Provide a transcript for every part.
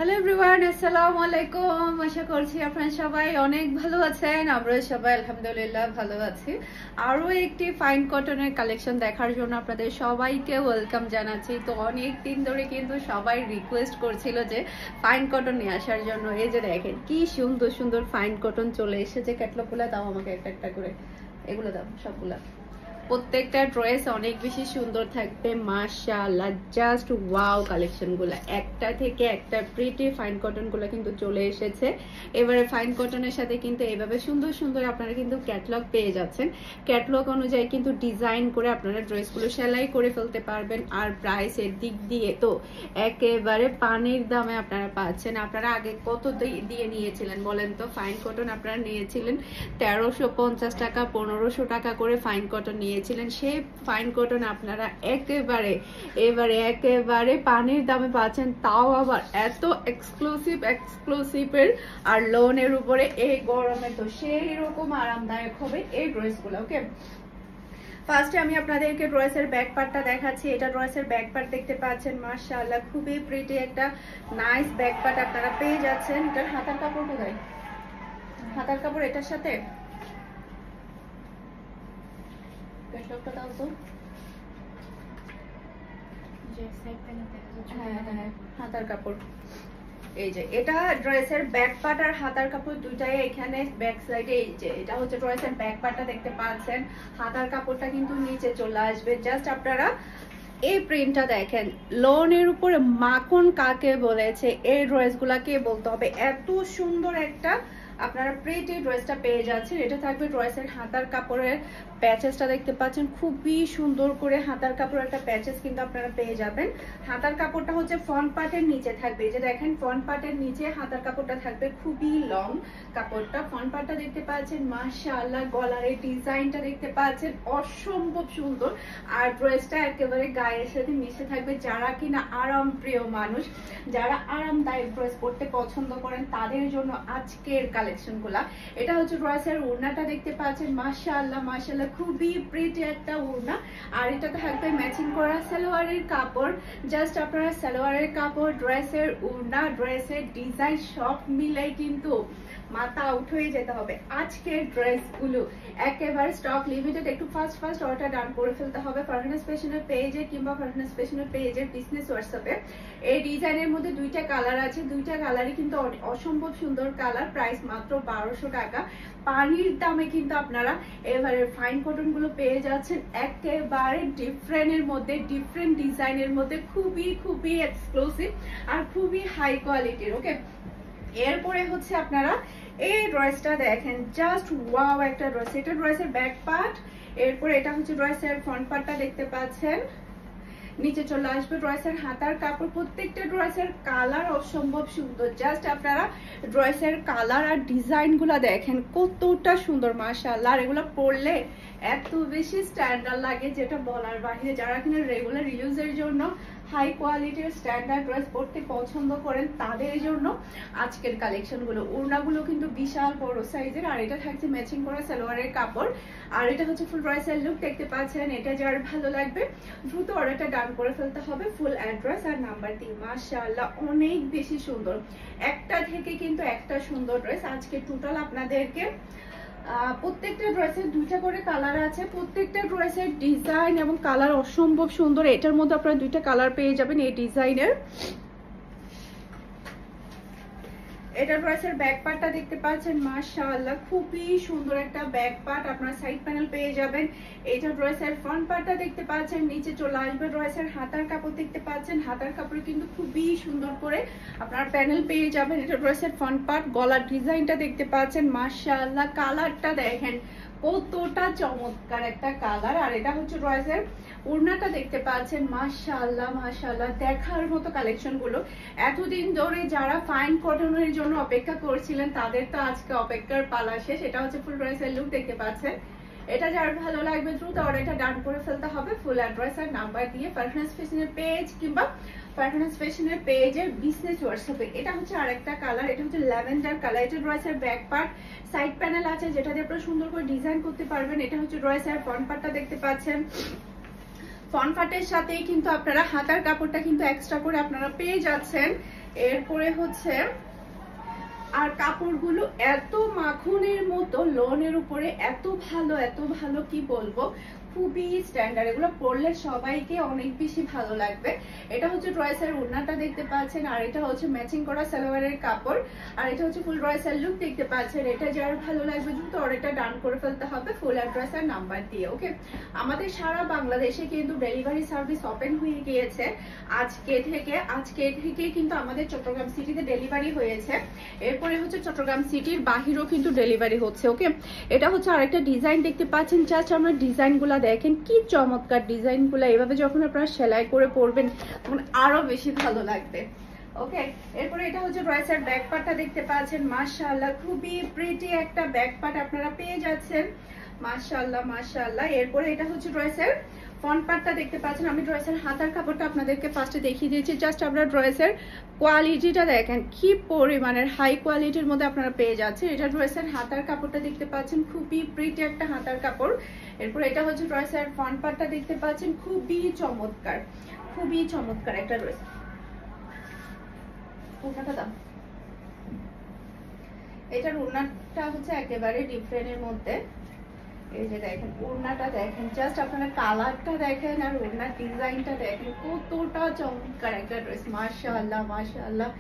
Hello everyone, আসসালামু আলাইকুম। আশা করছি আপনারা সবাই অনেক ভালো আছেন। আমরা সবাই আলহামদুলিল্লাহ ভালো আছি। আরও একটি ফাইন কটনের কালেকশন দেখার জন্য আপনাদের সবাইকে ওয়েলকাম জানাচ্ছি। তো অনেক দিন ধরে কিন্তু সবাই রিকোয়েস্ট করছিল যে ফাইন কটন নিয়ে আসার জন্য। এই যে দেখেন কি সুন্দর সুন্দর ফাইন কটন চলে এসেছে। ক্যাটলগুলো দাও আমাকে একটা একটা করে, এগুলো দাও সবগুলা। প্রত্যেকটা ড্রেস অনেক বেশি সুন্দর থাকবে মাশাআল্লাহ। জাস্ট ওয়াও কালেকশনগুলো, একটা থেকে একটা প্রিটি ফাইন কটনগুলো কিন্তু চলে এসেছে। এবারে ফাইন কটনের সাথে কিন্তু এইভাবে সুন্দর সুন্দর আপনারা কিন্তু ক্যাটলগ পেয়ে যাচ্ছেন। ক্যাটলগ অনুযায়ী কিন্তু ডিজাইন করে আপনারা ড্রেসগুলো সেলাই করে ফেলতে পারবেন। আর প্রাইসের দিক দিয়ে তো একেবারে পানির দামে আপনারা পাচ্ছেন। আপনারা আগে কত দিয়ে নিয়েছিলেন বলেন তো? ফাইন কটন আপনারা নিয়েছিলেন 1350 টাকা 1500 টাকা করে ফাইন কটন নিয়ে সেই ফাইন কটন আপনারা একেবারে পানির দামে পাচ্ছেন, তাও আবার এত এক্সক্লুসিভের আর লোনের উপরে। এই গরমে তো সেই রকম আরামদায়ক হবে এই ড্রেসগুলো। ওকে, ফার্স্টে আমি আপনাদেরকে ড্রেসের ব্যাক পার্টটা দেখাচ্ছি। এটা ড্রেসের ব্যাক পার্ট দেখতে পাচ্ছেন মাশাআল্লাহ, খুবই প্রিটি একটা নাইস ব্যাক পার্ট আপনারা পেয়ে যাচ্ছেন। এটার হাতার কাপড় কোথায়? হাতার কাপড় এটার সাথে হাতার কাপড়। এই যে এটা ড্রেসের ব্যাক পার্ট আর হাতার কাপড় দুটাই এখানে ব্যাক সাইডে। এই যে এটা হচ্ছে ড্রেসের ব্যাক পার্টটা দেখতে পাচ্ছেন। হাতার কাপড়টা কিন্তু নিচে চলে আসবে। জাস্ট আপনারা এই প্রিন্টটা দেখেন, লোনের উপরে মাখন কাকে বলেছে এই ড্রেসগুলাকে বলতে হবে। এত সুন্দর একটা আপনারা প্রিটি ড্রেসটা পেয়ে যাচ্ছেন। এটা থাকবে ড্রেসের হাতার কাপড়ের প্যাচেসটা দেখতে পাচ্ছেন, খুবই সুন্দর করে হাতার কাপড়ের একটা প্যাচেস কিন্তু আপনারা পেয়ে যাবেন। হাতার কাপড়টা হচ্ছে ফ্রন্ট পার্টের নিচে থাকবে। এই যে দেখেন ফ্রন্ট পার্টের নিচে হাতার কাপড়টা থাকবে, খুবই লং কাপড়টা। ফ্রন্ট পার্টটা দেখতে পাচ্ছেন মাশাআল্লাহ, গলার এই ডিজাইনটা দেখতে পাচ্ছেন অসম্ভব সুন্দর। আর ড্রেসটা একেবারে গায়ের সাথে মিশে থাকবে। যারা কিনা আরাম প্রিয় মানুষ, যারা আরামদায়ক ড্রেস পরতে পছন্দ করেন তাদের জন্য আজকের কালেকশনগুলা। এটা হচ্ছে ড্রেসের ওড়নাটা দেখতে পাচ্ছেন মাশাআল্লাহ মাশাআল্লাহ, খুবই প্রিটি একটা ওড়না। আর এটা থাকবে ম্যাচিং করা সালোয়ারের কাপড়। জাস্ট আপনারা সালোয়ারের কাপড়, ড্রেসের ওড়না, ড্রেসের ডিজাইন সব মিলাই কিন্তু মাথা আউট হয়ে যেতে হবে। আজকের ড্রেসগুলো একেবারে স্টক লিমিটেড। একটু ফাস্ট অর্ডার ডান করে ফেলতে হবে ফারহানাস ফ্যাশনের পেজে কিংবা ফারহানাস ফ্যাশনের পেজের বিজনেস হোয়াটসঅ্যাপে। এই ডিজাইনের মধ্যে দুইটা কালার আছে, দুইটা কালারই কিন্তু অসম্ভব সুন্দর কালার। প্রাইস মাত্র 1200 টাকা। পানির দামে কিন্তু আপনারা এবারে ফাইন কটন গুলো পেয়ে যাচ্ছেন একেবারে ডিফারেন্টের মধ্যে, ডিফারেন্ট ডিজাইনের মধ্যে, খুবই এক্সক্লুসিভ আর খুবই হাই কোয়ালিটির। ওকে, এরপরে হচ্ছে আপনারা এই ড্রেসটা দেখেন, জাস্ট ওয়াও একটা ড্রেস। এটা ড্রেসের ব্যাক পার্ট। এরপরে এটা হচ্ছে ড্রেসের ফ্রন্ট পার্টটা দেখতে পাচ্ছেন, নিচে চলে আসবে ড্রেসের হাতার কাপড়। প্রত্যেকটা ড্রেসের কালার অসম্ভব সুন্দর। জাস্ট আপনারা ড্রেসের কালার আর ডিজাইন গুলা দেখেন কতটা সুন্দর মাশাআল্লাহ। আর এগুলো পরলে এত বেশি স্ট্যান্ডার্ড লাগে যেটা বলার বাহিরে। যারা কিনা রেগুলার ইউজের জন্য হাই কোয়ালিটির স্ট্যান্ডার্ড ড্রেস পরতে পছন্দ করেন তাদের জন্য আজকের কালেকশন গুলো। ওড়নাগুলো কিন্তু বিশাল বড় সাইজের। আর এটা থাকছে ম্যাচিং করা সালোয়ারের কাপড়। আর এটা হচ্ছে ফুল ড্রেসের লুক দেখতে পাচ্ছেন। এটা যার ভালো লাগবে দ্রুত অর্ডারটা ডান করে ফেলতে হবে। ফুল অ্যাড্রেস আর নাম্বার দিয়ে। মাশাআল্লাহ অনেক বেশি সুন্দর, একটা থেকে কিন্তু একটা সুন্দর ড্রেস। আজকে টোটাল আপনাদেরকে প্রত্যেকটা ড্রেসের দুইটা করে কালার আছে। প্রত্যেকটা ড্রেসের ডিজাইন এবং কালার অসম্ভব সুন্দর। এটার মধ্যে আপনারা দুইটা কালার পেয়ে যাবেন এই ডিজাইনের। এটা ড্রেসের ব্যাক পার্টটা দেখতে পাচ্ছেন মাশাআল্লাহ, খুবই সুন্দর একটা ব্যাক পার্ট। আপনারা সাইড প্যানেল পেয়ে যাবেন। এটা ড্রেসের ফ্রন্ট পার্টটা দেখতে পাচ্ছেন, নিচে চলে আসবে ড্রেসের হাতার কাপড় দেখতে পাচ্ছেন। হাতার কাপড় কিন্তু খুবই সুন্দর করে আপনারা প্যানেল পেয়ে যাবেন। এটা ড্রেসের ফ্রন্ট পার্ট। গলার ডিজাইনটা দেখতে পাচ্ছেন মাশাআল্লাহ, কালারটা দেখেন কতটা চমৎকার একটা কালার। আর এটা হচ্ছে ড্রেসের ওড়নাটা দেখতে পাচ্ছেন মাশাআল্লাহ মাশাআল্লাহ, দেখার মতো কালেকশন গুলো। এতদিন ধরে যারা ফাইন কটনের জন্য অপেক্ষা করছিলেন তাদের তো আজকে অপেক্ষার পালা শেষ। এটা হচ্ছে ফুল ড্রেসের লুক দেখতে পাচ্ছেন। এটা যার ভালো লাগবে দ্রুত অর্ডারটা ডান করে ফেলতে হবে। ফুল অ্যাড্রেস আর নাম্বার দিয়ে ফারহানাস ফ্যাশনের পেজ কিংবা ফারহানাস ফ্যাশনের পেজের বিজনেস হোয়াটসঅ্যাপে। এটা হচ্ছে আরেকটা কালার, এটা হচ্ছে ল্যাভেন্ডার কালার। এটা ড্রেসের ব্যাক পার্ট, সাইড প্যানেল আছে যেটা দিয়ে আপনারা সুন্দর করে ডিজাইন করতে পারবেন। এটা হচ্ছে ড্রেসের ফ্রন্ট পার্টটা দেখতে পাচ্ছেন। ফ্রন্ট পার্টের সাথেই কিন্তু আপনারা হাতার কাপড়টা কিন্তু এক্সট্রা করে আপনারা পেয়ে যাচ্ছেন। এরপরে হচ্ছে আর কাপড়গুলো এত মাখনের মতো, লোনের উপরে এত ভালো কি বলবো, খুবই স্ট্যান্ডার্ড। এগুলো পরলে সবাইকে অনেক বেশি ভালো লাগবে। এটা হচ্ছে ড্রেসের ওড়নাটা দেখতে পাচ্ছেন, আর এটা হচ্ছে ম্যাচিং করা সালোয়ারের কাপড়, আর এটা হচ্ছে ফুল ড্রেসের লুক দেখতে পাচ্ছেন। এটা যার ভালো লাগবে দ্রুত অর্ডারটা ডান করে ফেলতে হবে ফুল অ্যাড্রেস আর নাম্বার দিয়ে। ওকে, আমাদের সারা বাংলাদেশে কিন্তু ডেলিভারি সার্ভিস ওপেন হয়ে গিয়েছে আজকে থেকে কিন্তু আমাদের চট্টগ্রাম সিটিতে ডেলিভারি হয়েছে। এরপরে হচ্ছে চট্টগ্রাম সিটির বাহিরেও কিন্তু ডেলিভারি হচ্ছে। ওকে, এটা হচ্ছে আরেকটা ডিজাইন দেখতে পাচ্ছেন। জাস্ট আমরা ডিজাইনগুলো দেখেন, কি চমৎকার ডিজাইনগুলো। এভাবে যখন আপনারা সেলাই করে পরবেন তখন আরো বেশি ভালো লাগবে। ওকে, এরপরে এটা হচ্ছে ড্রেসের ব্যাক পার্টটা দেখতে পাচ্ছেন। মাশাআল্লাহ, খুবই প্রিটি একটা ব্যাক পার্ট আপনারা পেয়ে যাচ্ছেন। মাশাআল্লাহ। এরপরে এটা হচ্ছে ড্রেসের ফ্রন্ট পার্টটা দেখতে পাচ্ছেন। আমি ড্রেসের হাতার কাপড়টা আপনাদেরকে ফার্স্টে দেখিয়ে দিয়েছি। জাস্ট আপনারা ড্রেসের কোয়ালিটিটা দেখেন, কি পরিমাণের হাই কোয়ালিটির মধ্যে আপনারা পেয়ে যাচ্ছেন। এটা ড্রেসের হাতার কাপড়টা দেখতে পাচ্ছেন, খুবই প্রিটি একটা হাতার কাপড়। এরপর এটা হচ্ছে ড্রেসের ফ্রন্ট পার্টটা দেখতে পাচ্ছেন, খুবই চমৎকার একটা ড্রেস। ওনাটা দাম, এটার ওড়নাটা হচ্ছে একেবারে ডিফারেন্টের মধ্যে। এই যে দেখেন ওড়নাটা দেখেন, জাস্ট আপনারা কালারটা দেখেন আর ওড়নার ডিজাইনটা দেখেন, কতটা চমৎকার একটা ড্রেস। মাশাআল্লাহ,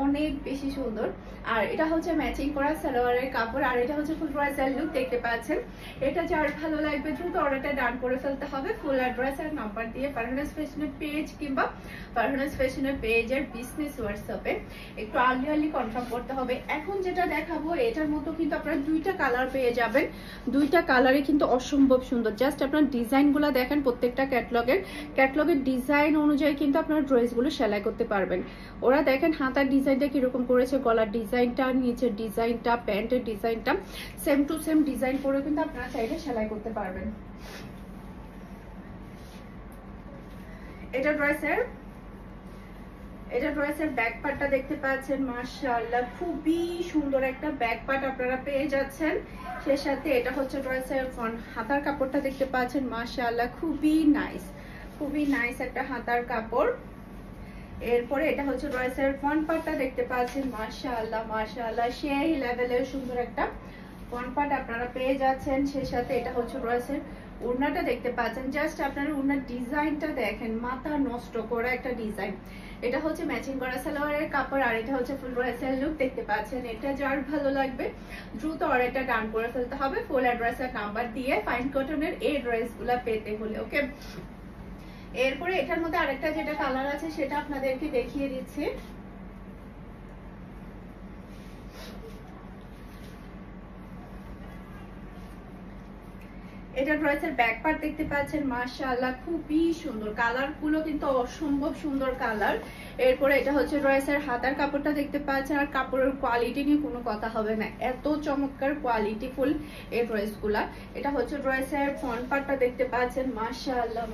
অনেক বেশি সুন্দর। আর এটা হচ্ছে ম্যাচিং করা সালোয়ারের কাপড়, আর এটা হচ্ছে ফুল ড্রেসের লুক দেখতে পাচ্ছেন। এটা যার ভালো লাগবে দ্রুত অর্ডারটা ডান করে ফেলতে হবে ফুল অ্যাড্রেস আর নাম্বার দিয়ে ফারহানাস ফ্যাশনের পেজ কিংবা ফারহানাস ফ্যাশনের পেজের বিজনেস হোয়াটসঅ্যাপে একটু আর্লি কনফার্ম করতে হবে। এখন যেটা দেখাবো এটার মতো কিন্তু আপনারা দুইটা কালার পেয়ে যাবেন। দুইটা কালারে কিন্তু অসম্ভব সুন্দর। জাস্ট আপনার ডিজাইনগুলো দেখেন, প্রত্যেকটা ক্যাটলগের ডিজাইন অনুযায়ী কিন্তু আপনারা ড্রেসগুলো সেলাই করতে পারবেন। ওরা দেখেন হাতার ডিজাইনটা কিরকম করেছে, গলার ডিজাইনটা, নিচের ডিজাইনটা, প্যান্টের ডিজাইনটা সেম টু সেম ডিজাইন করে কিন্তু আপনারা চাইলে সেলাই করতে পারবেন। এটা ড্রেসের ব্যাক পার্টটা দেখতে পাচ্ছেন। মাশাআল্লাহ, খুবই সুন্দর একটা ব্যাক পার্ট আপনারা পেয়ে যাচ্ছেন। সেই সাথে এটা হচ্ছে ড্রেসের হাতার কাপড়টা দেখতে পাচ্ছেন। মাশাআল্লাহ, খুবই নাইস একটা হাতার কাপড়। এরপরে এটা হচ্ছে ড্রেসের ফ্রন্ট পার্টটা দেখতে পাচ্ছেন। মাশাআল্লাহ, সেই লেভেলের সুন্দর একটা ফ্রন্ট পার্ট আপনারা পেয়ে যাচ্ছেন। সেই সাথে এটা হচ্ছে ড্রেসের ওড়নাটা দেখতে পাচ্ছেন। জাস্ট আপনারা ওড়নার ডিজাইনটা দেখেন, মাথা নষ্ট করা একটা ডিজাইন। এটা হচ্ছে ম্যাচিং করা সালোয়ারের কাপড়, আর এটা হচ্ছে ফুল ড্রেসের লুক দেখতে পাচ্ছেন। এটা যার ভালো লাগবে দ্রুত অর্ডারটা ডান করে ফেলতে হবে ফুল অ্যাড্রেস আর নাম্বার দিয়ে ফাইন কটনের এই ড্রেসগুলো পেতে হলে। ওকে, এরপরে এটার মধ্যে আরেকটা যেটা কালার আছে সেটা আপনাদেরকে দেখিয়ে দিচ্ছি। এটা ড্রেসের ব্যাক পার্ট দেখতে পাচ্ছেন। মাশাআল্লাহ, খুবই সুন্দর। কালারগুলো কিন্তু অসম্ভব সুন্দর কালার। এরপরে এটা হচ্ছে ড্রেসের হাতার কাপড়টা দেখতে পাচ্ছেন, আর কাপড়ের কোয়ালিটি নিয়ে কোনো কথা হবে না, এত চমৎকার কোয়ালিটিফুল এই ড্রেসগুলা। এটা হচ্ছে ড্রেসের ফ্রন্ট পার্টটা দেখতে পাচ্ছেন। মাশাআল্লাহ,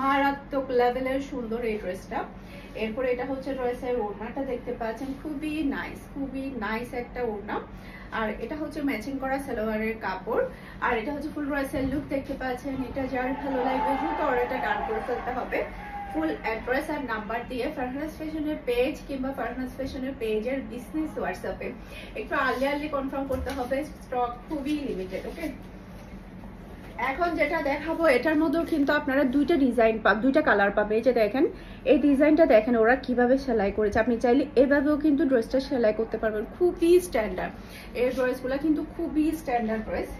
মারাত্মক লেভেলের সুন্দর এই ড্রেসটা। এরপরে এটা হচ্ছে ড্রেসের ওড়নাটা দেখতে পাচ্ছেন, খুবই নাইস একটা ওড়না। আর এটা হচ্ছে ম্যাচিং করা সালোয়ারের কাপড়, আর এটা হচ্ছে ফুল ড্রেসের লুক দেখতে পাচ্ছেন। এটা যার ভালো লাগবে দ্রুত অর্ডারটা ডান করে ফেলতে হবে ফুল অ্যাড্রেস আর নাম্বার দিয়ে ফারহানাস ফ্যাশনের পেজ কিংবা ফারহানাস ফ্যাশনের পেজের বিজনেস হোয়াটসঅ্যাপে একটু আর্লি কনফার্ম করতে হবে, স্টক খুবই লিমিটেড। ওকে, এখন যেটা দেখাবো এটার মধ্যেও কিন্তু আপনারা দুইটা কালার পাবে। এই যে দেখেন, এই ডিজাইনটা দেখেন ওরা কিভাবে সেলাই করেছে। আপনি চাইলে এভাবেও কিন্তু ড্রেসটা সেলাই করতে পারবেন, খুবই স্ট্যান্ডার্ড। এই ড্রেসগুলো কিন্তু খুবই স্ট্যান্ডার্ড ড্রেস।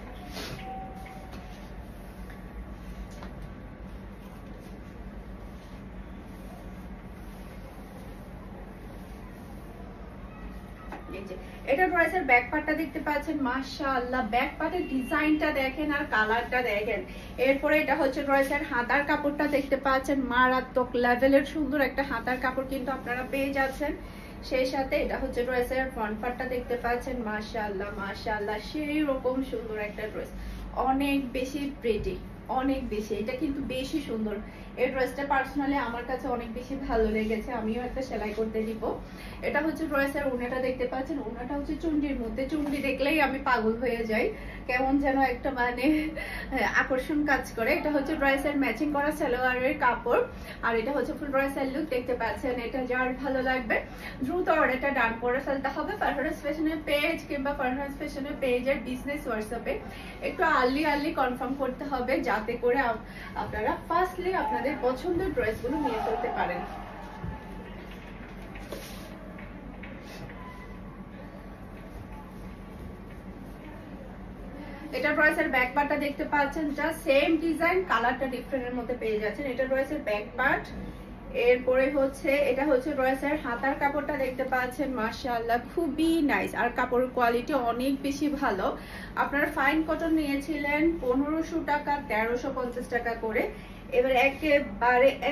এটা ড্রেসের ব্যাক পার্টটা দেখতে পাচ্ছেন। মাশাআল্লাহ, ব্যাক পার্টের ডিজাইনটা দেখেন আর কালারটা দেখেন। এরপরে এটা হচ্ছে ড্রেসের হাতার কাপড়টা দেখতে পাচ্ছেন, মারাত্মক লেভেলের সুন্দর একটা হাতার কাপড় কিন্তু আপনারা পেয়ে যাচ্ছেন। সেই সাথে এটা হচ্ছে ড্রেসের ফ্রন্ট পার্টটা দেখতে পাচ্ছেন। মাশাআল্লাহ, সেই রকম সুন্দর একটা ড্রেস, অনেক বেশি প্রিটি। অনেক বেশি, এটা কিন্তু বেশি সুন্দর। এই ড্রেসটা পার্সোনালি আমার কাছে অনেক বেশি ভালো লেগেছে, আমিও একটা সেলাই করতে দিব। এটা হচ্ছে ড্রেসের ওড়নাটা দেখতে পাচ্ছেন, ওড়নাটা হচ্ছে চুন্ডির মধ্যে, চুন্ডি দেখলেই আমি পাগল হয়ে যাই, কেমন যেন একটা মানে আকর্ষণ কাজ করে। এটা হচ্ছে ড্রেসের ম্যাচিং করা সালোয়ারের কাপড়, আর এটা হচ্ছে ফুল ড্রেসের লুক দেখতে পাচ্ছেন। এটা যার ভালো লাগবে দ্রুত অর্ডারটা ডান করে ফেলতে হবে ফারহানাস ফ্যাশনের পেজ কিংবা ফারহানাস ফ্যাশনের পেজের বিজনেস হোয়াটসঅ্যাপে একটু আর্লি কনফার্ম করতে হবে, যাতে করে আপনারা ফার্স্টলি আপনাদের পছন্দের ড্রেসগুলো নিয়ে ফেলতে পারেন। এটা ড্রেসের ব্যাক পার্টটা দেখতে পাচ্ছেন, যা সেম ডিজাইন, কালারটা ডিফারেন্টের মধ্যে পেয়ে যাচ্ছেন। এটা ড্রেসের ব্যাক পার্ট। এরপরে হচ্ছে এটা হচ্ছে ড্রেসের হাতার কাপড়টা দেখতে পাচ্ছেন, মাশাআল্লাহ খুবই নাইস, আর কাপড়ের কোয়ালিটি অনেক বেশি ভালো। আপনারা ফাইন কটন নিয়েছিলেন 1500 টাকা, 1350 টাকা করে। এবার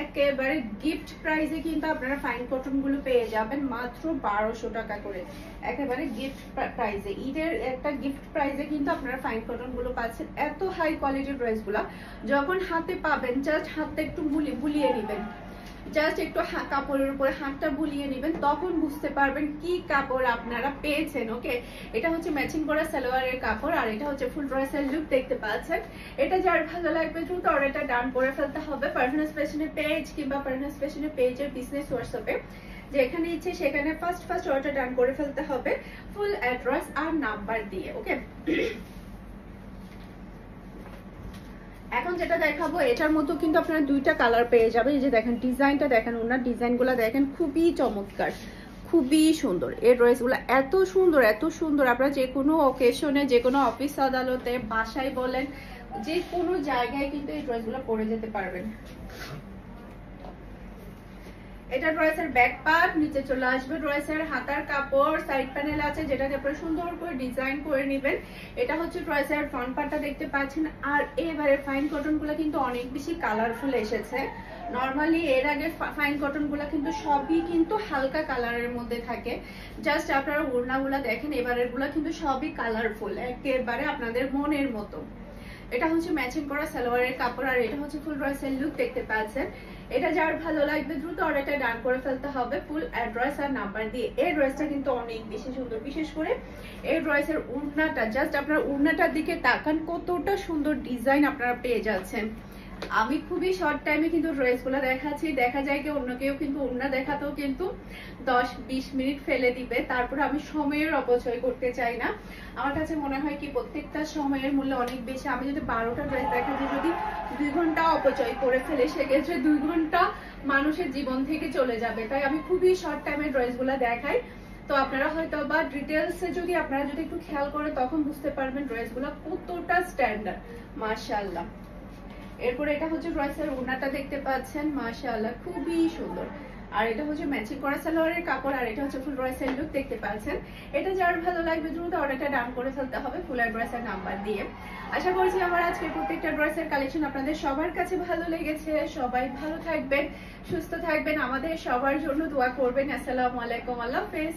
একেবারে গিফট প্রাইসে কিন্তু আপনারা ফাইন কটন গুলো পেয়ে যাবেন মাত্র 1200 টাকা করে, একেবারে গিফট প্রাইসে। ঈদের একটা গিফট প্রাইসে কিন্তু আপনারা ফাইন কটন গুলো পাচ্ছেন। এত হাই কোয়ালিটির ড্রেস গুলা যখন হাতে পাবেন, জাস্ট হাতটা একটু বুলিয়ে নেবেন, জাস্ট একটু কাপড়ের উপরে হাতটা বুলিয়ে নেবেন, তখন বুঝতে পারবেন কি কাপড় আপনারা পেয়েছেন। ওকে, এটা হচ্ছে ম্যাচিং করা সালোয়ারের কাপড়, আর এটা হচ্ছে ফুল ড্রেসের লুক দেখতে পাচ্ছেন। এটা যার ভালো লাগবে দ্রুত অর্ডারটা ডান করে ফেলতে হবে ফারহানাস ফ্যাশনের পেজ কিংবা ফারহানাস ফ্যাশনের পেজের বিজনেস হোয়াটসঅ্যাপে, যেখানে ইচ্ছে সেখানে ফার্স্ট অর্ডার ডান করে ফেলতে হবে ফুল অ্যাড্রেস আর নাম্বার দিয়ে। ওকে, এখন যেটা দেখাবো এটার মধ্যে কিন্তু আপনারা দুইটা কালার পেয়ে যাবেন। এই যে দেখেন ডিজাইনটা দেখেন, ওনার ডিজাইনগুলো দেখেন, খুবই চমৎকার, খুবই সুন্দর। এই ড্রেসগুলো এত সুন্দর, আপনারা যে কোনো অকেশনে, যে কোনো অফিস আদালতে, বাসায় বলেন, যে কোনো জায়গায় কিন্তু এই ড্রেসগুলো পরে যেতে পারবেন। এটা ড্রেসের ব্যাক পার্ট, নিচে চলে আসবে ড্রেসের হাতার কাপড়, সাইড প্যানেল আছে যেটাকে আপনারা সুন্দর করে ডিজাইন করে নেবেন। এটা হচ্ছে ড্রেসের ফ্রন্ট পার্টটা দেখতে পাচ্ছেন। আর এবারে ফাইন কটন গুলো কিন্তু অনেক বেশি কালারফুল এসেছে। নরমালি এর আগে ফাইন কটন গুলা কিন্তু সবই কিন্তু হালকা কালারের মধ্যে থাকে, জাস্ট আপনারা ওড়নাগুলা দেখেন, এবারের গুলা কিন্তু সবই কালারফুল, একেবারে আপনাদের মনের মতো। এটা হচ্ছে ম্যাচিং করা সালোয়ারের কাপড়, আর এটা হচ্ছে ফুল ড্রেসের লুক দেখতে পাচ্ছেন। এটা যার ভালো লাগবে দ্রুত অর্ডারটা ডান করে ফেলতে হবে ফুল অ্যাড্রেস আর নাম্বার দিয়ে। এই ড্রেসটা কিন্তু অনেক বেশি সুন্দর, বিশেষ করে এই ড্রেসের ওড়নাটা, জাস্ট আপনারা ওড়নাটার দিকে তাকান, কতটা সুন্দর ডিজাইন আপনারা পেয়ে যাচ্ছেন। আমি খুবই শর্ট টাইমে কিন্তু ড্রেসগুলো দেখাচ্ছি, দেখা যায় কি অন্য কেউ কিন্তু ওড়না দেখাতেও কিন্তু 10-20 মিনিট ফেলে দিবে, তারপর আমি সময়ের অপচয় করতে চাই না। আমার কাছে মনে হয় কি প্রত্যেকটা সময়ের মূল্য অনেক বেশি। আমি যদি 12টা ড্রেস দেখাচ্ছি, যদি 2 ঘন্টা অপচয় করে ফেলে, সেক্ষেত্রে 2 ঘন্টা মানুষের জীবন থেকে চলে যাবে। তাই আমি খুবই শর্ট টাইমে ড্রেসগুলো দেখাই। তো আপনারা হয়তো বা ডিটেলসে যদি আপনারা যদি একটু খেয়াল করেন, তখন বুঝতে পারবেন ড্রেসগুলো কতটা স্ট্যান্ডার্ড, মাশাআল্লাহ। এরপর এটা হচ্ছে ড্রেসের ওড়নাটা দেখতে পাচ্ছেন, মাশাআল্লাহ খুবই সুন্দর। আর এটা হচ্ছে ম্যাচিং করা সালোয়ারের কাপড়, আর এটা হচ্ছে ফুল ড্রেসের লুক দেখতে পাচ্ছেন। এটা যার ভালো লাগবে দ্রুত অর্ডারটা ডান করে ফেলতে হবে ফুল ড্রেসের নাম্বার দিয়ে। আশা করছি আমার আজকের প্রত্যেকটা ড্রেসের কালেকশন আপনাদের সবার কাছে ভালো লেগেছে। সবাই ভালো থাকবেন, সুস্থ থাকবেন, আমাদের সবার জন্য দোয়া করবেন। আসসালামু আলাইকুম, আল্লাহ হাফেজ।